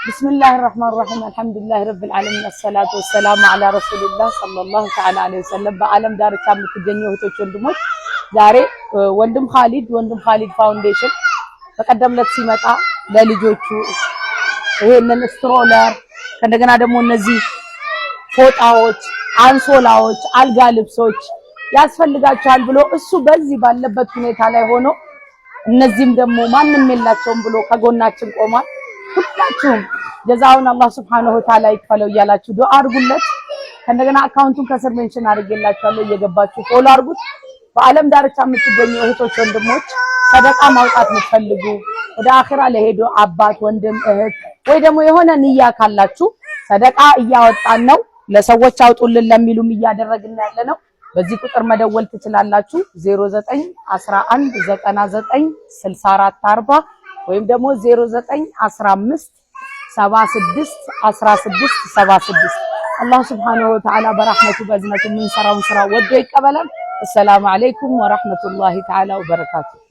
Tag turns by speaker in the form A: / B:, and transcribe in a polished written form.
A: بسم الله الرحمن الرحيم الحمد لله رب العالمين الصلاة والسلام على رسول الله صلى الله تعالى عليه وسلم بعالم دار كامل تجنيه وتوجندموت ዛሬ ወንድም ኻሊድ ፋውንዴሽን በቀደምለት ሲመጣ ለልጆቹ ይሄንን ስትሮለር ከእንደገና ደግሞ እነዚህ ፎጣዎች አንሶላዎች አልጋ ልብሶች ያስፈልጋቸዋል ብሎ እሱ በዚህ ባለበት ሁኔታ ላይ ሆኖ እነዚህም ደግሞ ማንንም የላቸውም ብሎ ከጎናችን ቆሟል። ሁላችሁም ጀዛውን አላህ Subhanahu Wa Ta'ala ይክፈለው እያላችሁ ዱአ አድርጉለት። ከእንደገና አካውንቱን ከስር ሜንሽን አድርጌላችኋለሁ እየገባችሁ ፎሎ አድርጉት። በአለም ዳርቻ የምትገኙ እህቶች ወንድሞች ሰደቃ ማውጣት የምትፈልጉ ወደ አኺራ ለሄዱ አባት ወንድም እህት ወይ ደግሞ የሆነ ንያ ካላችሁ ሰደቃ እያወጣን ነው ለሰዎች አውጡልን ለሚሉም እያደረግን ያለነው በዚህ ቁጥር መደወል ትችላላችሁ 0911996440 ወይም ደግሞ 0915761676 አላህ Subhanahu Wa Ta'ala በረህመቱ በዝነቱ ምን ሰራውን ስራ ወዶ ይቀበላል። السلام عليكم ورحمة الله تعالى وبركاته.